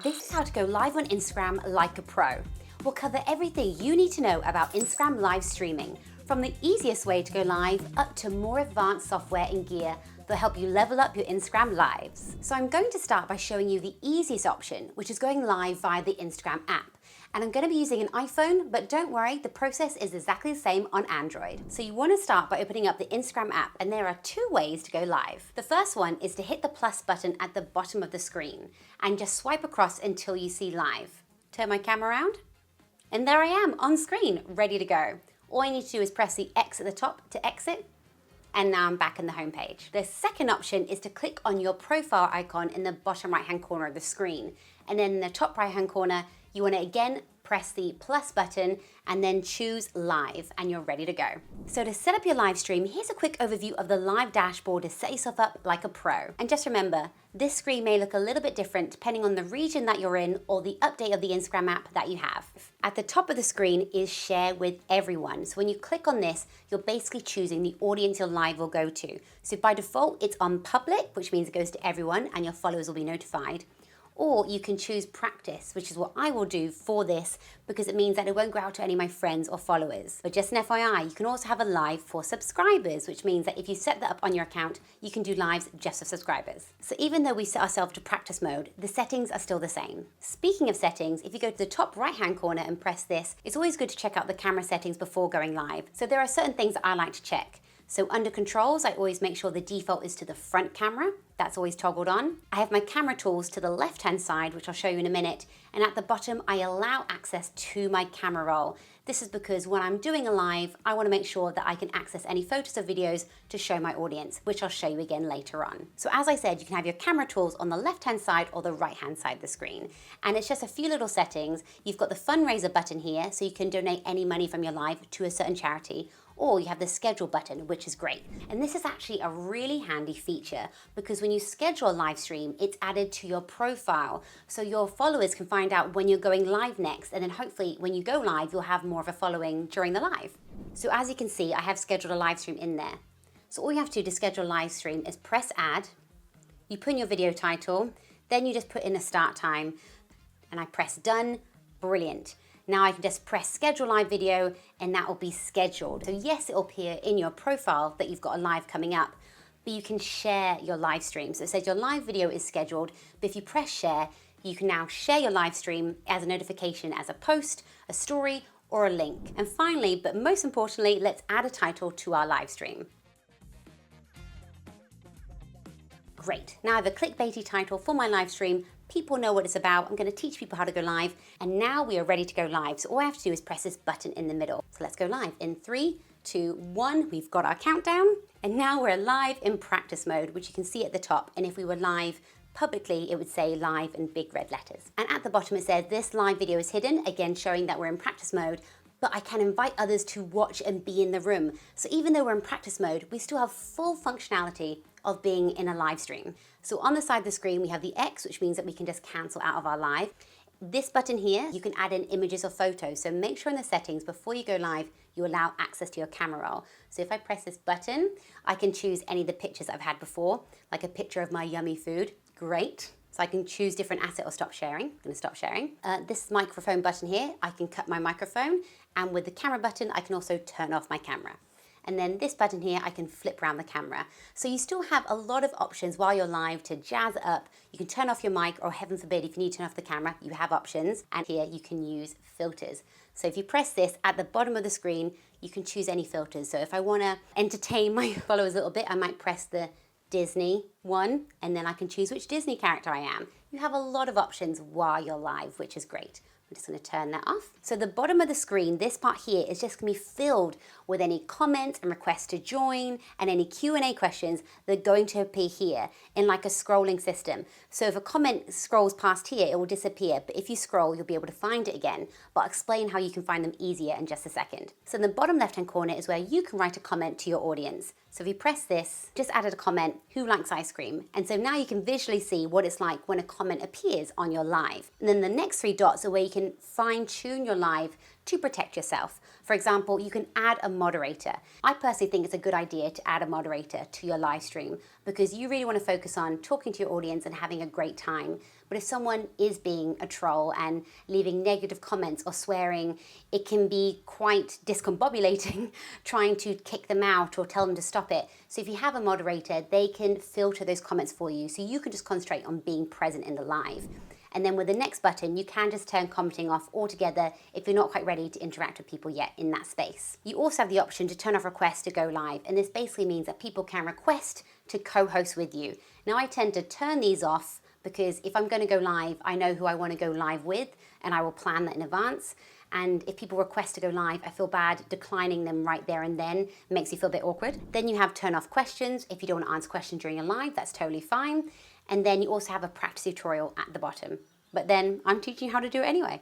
This is how to go live on Instagram like a pro. We'll cover everything you need to know about Instagram live streaming, from the easiest way to go live up to more advanced software and gear that'll help you level up your Instagram lives. So I'm going to start by showing you the easiest option, which is going live via the Instagram app. And I'm going to be using an iPhone, but don't worry, the process is exactly the same on Android. So you want to start by opening up the Instagram app, and there are two ways to go live. The first one is to hit the plus button at the bottom of the screen and just swipe across until you see live. Turn my camera around, and there I am on screen, ready to go. All you need to do is press the X at the top to exit, and now I'm back in the home page. The second option is to click on your profile icon in the bottom right-hand corner of the screen. And then in the top right-hand corner, you want to again press the plus button and then choose live, and you're ready to go. So to set up your live stream, here's a quick overview of the live dashboard to set yourself up like a pro. And just remember, this screen may look a little bit different depending on the region that you're in or the update of the Instagram app that you have. At the top of the screen is share with everyone. So when you click on this, you're basically choosing the audience your live will go to. So by default, it's on public, which means it goes to everyone and your followers will be notified. Or you can choose practice, which is what I will do for this because it means that it won't go out to any of my friends or followers. But just an FYI, you can also have a live for subscribers, which means that if you set that up on your account, you can do lives just for subscribers. So even though we set ourselves to practice mode, the settings are still the same. Speaking of settings, if you go to the top right-hand corner and press this, it's always good to check out the camera settings before going live. So there are certain things that I like to check. So under controls, I always make sure the default is to the front camera. That's always toggled on. I have my camera tools to the left-hand side, which I'll show you in a minute. And at the bottom, I allow access to my camera roll. This is because when I'm doing a live, I want to make sure that I can access any photos or videos to show my audience, which I'll show you again later on. So as I said, you can have your camera tools on the left-hand side or the right-hand side of the screen. And it's just a few little settings. You've got the fundraiser button here, so you can donate any money from your live to a certain charity. Or you have the schedule button, which is great. And this is actually a really handy feature because when you schedule a live stream, it's added to your profile. So your followers can find out when you're going live next. And then hopefully when you go live, you'll have more of a following during the live. So as you can see, I have scheduled a live stream in there. So all you have to do to schedule a live stream is press add. You put in your video title, then you just put in a start time and I press done. Brilliant. Now I can just press schedule live video and that will be scheduled. So yes, it'll appear in your profile that you've got a live coming up, but you can share your live stream. So it says your live video is scheduled, but if you press share, you can now share your live stream as a notification, as a post, a story, or a link. And finally, but most importantly, let's add a title to our live stream. Great, now I have a clickbaity title for my live stream. People know what it's about. I'm going to teach people how to go live. And now we are ready to go live. So all I have to do is press this button in the middle. So let's go live. In 3, 2, 1, we've got our countdown. And now we're live in practice mode, which you can see at the top. And if we were live publicly, it would say live in big red letters. And at the bottom it says this live video is hidden, again showing that we're in practice mode. But I can invite others to watch and be in the room. So even though we're in practice mode, we still have full functionality of being in a live stream. So on the side of the screen, we have the X, which means that we can just cancel out of our live. This button here, you can add in images or photos. So make sure in the settings, before you go live, you allow access to your camera roll. So if I press this button, I can choose any of the pictures I've had before, like a picture of my yummy food. Great. So I can choose different asset or stop sharing. I'm gonna stop sharing. This microphone button here, I can cut my microphone. And with the camera button, I can also turn off my camera. And then this button here, I can flip around the camera. So you still have a lot of options while you're live to jazz it up. You can turn off your mic, or heaven forbid, if you need to turn off the camera, you have options. And here you can use filters. So if you press this at the bottom of the screen, you can choose any filters. So if I wanna entertain my followers a little bit, I might press the Disney one, and then I can choose which Disney character I am. You have a lot of options while you're live, which is great. I'm just going to turn that off. So the bottom of the screen, this part here is just going to be filled with any comments and requests to join and any Q&A questions that are going to appear here in like a scrolling system. So if a comment scrolls past here, it will disappear. But if you scroll, you'll be able to find it again. But I'll explain how you can find them easier in just a second. So in the bottom left-hand corner is where you can write a comment to your audience. So if you press this, just added a comment, who likes ice cream? And so now you can visually see what it's like when a comment appears on your live. And then the next 3 dots are where you can fine tune your live to protect yourself. For example, you can add a moderator. I personally think it's a good idea to add a moderator to your live stream because you really want to focus on talking to your audience and having a great time. But if someone is being a troll and leaving negative comments or swearing, it can be quite discombobulating trying to kick them out or tell them to stop it. So if you have a moderator, they can filter those comments for you so you can just concentrate on being present in the live. And then with the next button, you can just turn commenting off altogether if you're not quite ready to interact with people yet in that space. You also have the option to turn off requests to go live, and this basically means that people can request to co-host with you. Now I tend to turn these off because if I'm going to go live, I know who I want to go live with, and I will plan that in advance. And if people request to go live, I feel bad declining them right there and then. It makes you feel a bit awkward. Then you have turn off questions. If you don't want to answer questions during a live, that's totally fine. And then you also have a practice tutorial at the bottom. But then I'm teaching you how to do it anyway.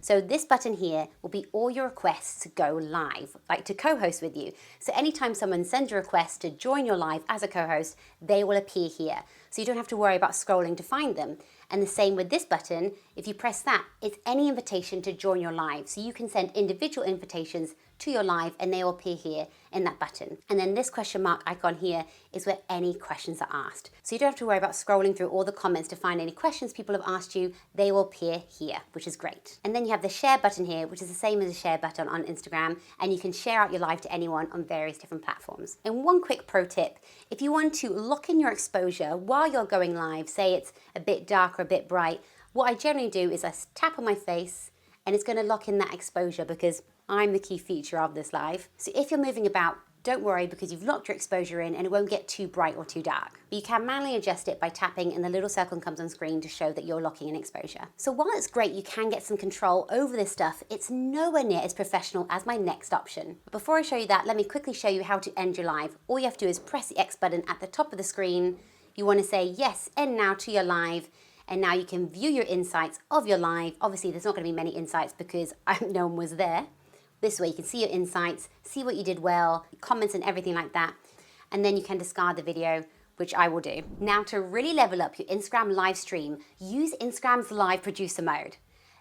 So this button here will be all your requests to go live, like to co-host with you. So anytime someone sends a request to join your live as a co-host, they will appear here. So you don't have to worry about scrolling to find them. And the same with this button, if you press that, it's any invitation to join your live. So you can send individual invitations to your live and they will appear here in that button. And then this question mark icon here is where any questions are asked. So you don't have to worry about scrolling through all the comments to find any questions people have asked you. They will appear here, which is great. And then you have the share button here, which is the same as the share button on Instagram, and you can share out your live to anyone on various different platforms. And one quick pro tip, if you want to lock in your exposure while you're going live, say it's a bit dark or a bit bright, what I generally do is I tap on my face and it's going to lock in that exposure because I'm the key feature of this live. So if you're moving about, don't worry because you've locked your exposure in and it won't get too bright or too dark. But you can manually adjust it by tapping and the little circle comes on screen to show that you're locking in exposure. So while it's great you can get some control over this stuff, it's nowhere near as professional as my next option. But before I show you that, let me quickly show you how to end your live. All you have to do is press the X button at the top of the screen. You want to say yes, end now to your live. And now you can view your insights of your live. Obviously there's not going to be many insights because no one was there. This way you can see your insights, see what you did well, comments and everything like that. And then you can discard the video, which I will do. Now to really level up your Instagram live stream, use Instagram's live producer mode.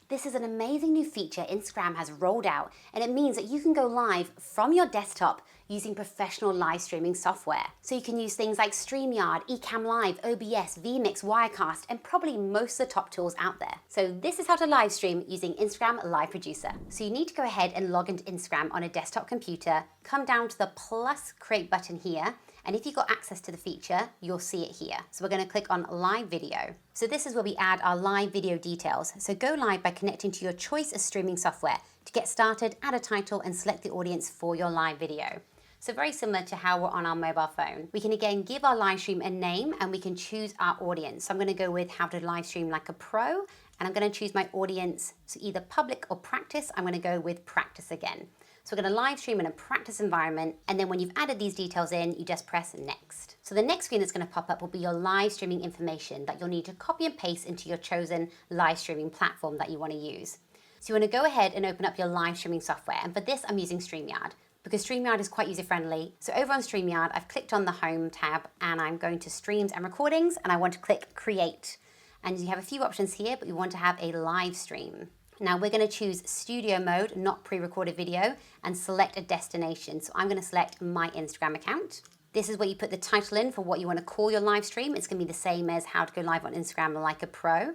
This is an amazing new feature Instagram has rolled out, and it means that you can go live from your desktop using professional live streaming software. So you can use things like StreamYard, Ecamm Live, OBS, vMix, Wirecast, and probably most of the top tools out there. So this is how to live stream using Instagram Live Producer. So you need to go ahead and log into Instagram on a desktop computer, come down to the plus create button here, and if you've got access to the feature, you'll see it here. So we're gonna click on live video. So this is where we add our live video details. So go live by connecting to your choice of streaming software. To get started, add a title and select the audience for your live video. So very similar to how we're on our mobile phone. We can again give our live stream a name and we can choose our audience. So I'm gonna go with how to live stream like a pro, and I'm gonna choose my audience, so either public or practice. I'm gonna go with practice again. So we're gonna live stream in a practice environment, and then when you've added these details in, you just press next. So the next screen that's gonna pop up will be your live streaming information that you'll need to copy and paste into your chosen live streaming platform that you wanna use. So you wanna go ahead and open up your live streaming software, and for this I'm using StreamYard, because StreamYard is quite user-friendly. So over on StreamYard, I've clicked on the Home tab, and I'm going to Streams and Recordings, and I want to click Create. And you have a few options here, but you want to have a live stream. Now we're going to choose studio mode, not pre-recorded video, and select a destination. So I'm going to select my Instagram account. This is where you put the title in for what you want to call your live stream. It's going to be the same as how to go live on Instagram like a pro.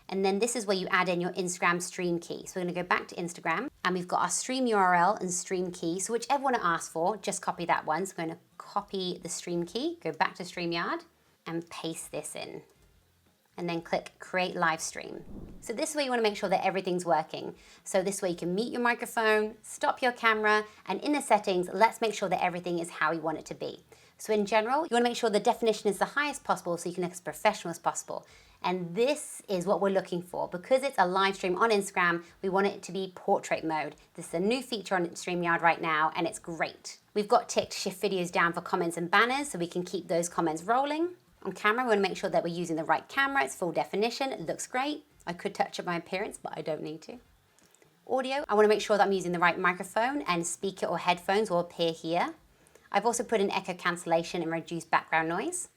And then this is where you add in your Instagram stream key. So we're going to go back to Instagram, and we've got our stream URL and stream key. So whichever one it asks for, just copy that one. So I'm going to copy the stream key, go back to StreamYard, and paste this in. And then click Create Live Stream. So this way you want to make sure that everything's working. So this way you can mute your microphone, stop your camera, and in the settings, let's make sure that everything is how you want it to be. So in general, you want to make sure the definition is the highest possible so you can look as professional as possible. And this is what we're looking for. Because it's a live stream on Instagram, we want it to be portrait mode. This is a new feature on StreamYard right now, and it's great. We've got ticked shift videos down for comments and banners so we can keep those comments rolling. On camera, we want to make sure that we're using the right camera. It's full definition, it looks great. I could touch up my appearance, but I don't need to. Audio, I want to make sure that I'm using the right microphone, and speaker or headphones will appear here. I've also put in echo cancellation and reduced background noise.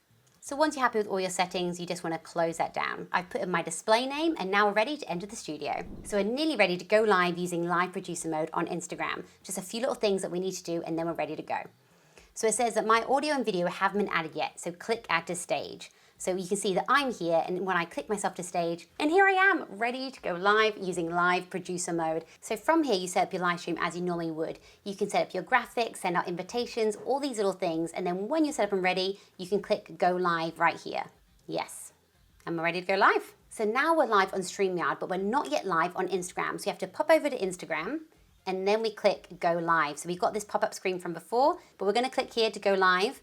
So once you're happy with all your settings, you just want to close that down. I've put in my display name and now we're ready to enter the studio. So we're nearly ready to go live using live producer mode on Instagram. Just a few little things that we need to do and then we're ready to go. So it says that my audio and video haven't been added yet, so click add to stage. So you can see that I'm here, and when I click myself to stage, and here I am, ready to go live using live producer mode. So from here, you set up your live stream as you normally would. You can set up your graphics, send out invitations, all these little things, and then when you're set up and ready, you can click go live right here. Yes, and we're ready to go live. So now we're live on StreamYard, but we're not yet live on Instagram. So you have to pop over to Instagram, and then we click go live. So we've got this pop-up screen from before, but we're gonna click here to go live.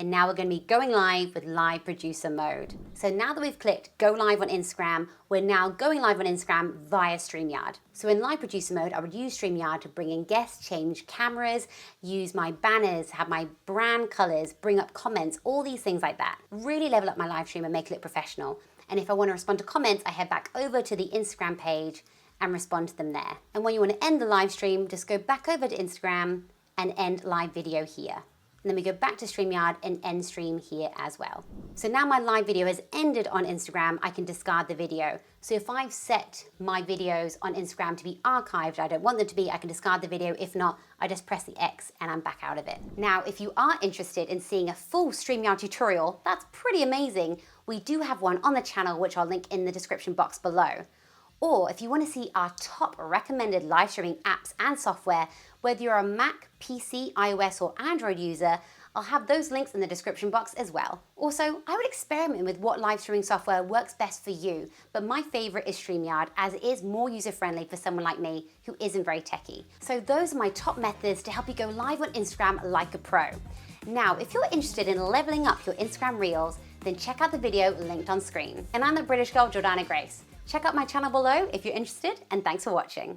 And now we're going to be going live with live producer mode. So now that we've clicked go live on Instagram, we're now going live on Instagram via StreamYard. So in live producer mode, I would use StreamYard to bring in guests, change cameras, use my banners, have my brand colors, bring up comments, all these things like that. Really level up my live stream and make it look professional. And if I want to respond to comments, I head back over to the Instagram page and respond to them there. And when you want to end the live stream, just go back over to Instagram and end live video here. And then we go back to StreamYard and end stream here as well. So now my live video has ended on Instagram, I can discard the video. So if I've set my videos on Instagram to be archived, I don't want them to be, I can discard the video. If not, I just press the X and I'm back out of it. Now, if you are interested in seeing a full StreamYard tutorial, that's pretty amazing. We do have one on the channel, which I'll link in the description box below. Or if you want to see our top recommended live streaming apps and software, whether you're a Mac, PC, iOS, or Android user, I'll have those links in the description box as well. Also, I would experiment with what live streaming software works best for you, but my favorite is StreamYard, as it is more user-friendly for someone like me who isn't very techy. So those are my top methods to help you go live on Instagram like a pro. Now, if you're interested in leveling up your Instagram Reels, then check out the video linked on screen. And I'm the British girl, Jordana Grace. Check out my channel below if you're interested, and thanks for watching.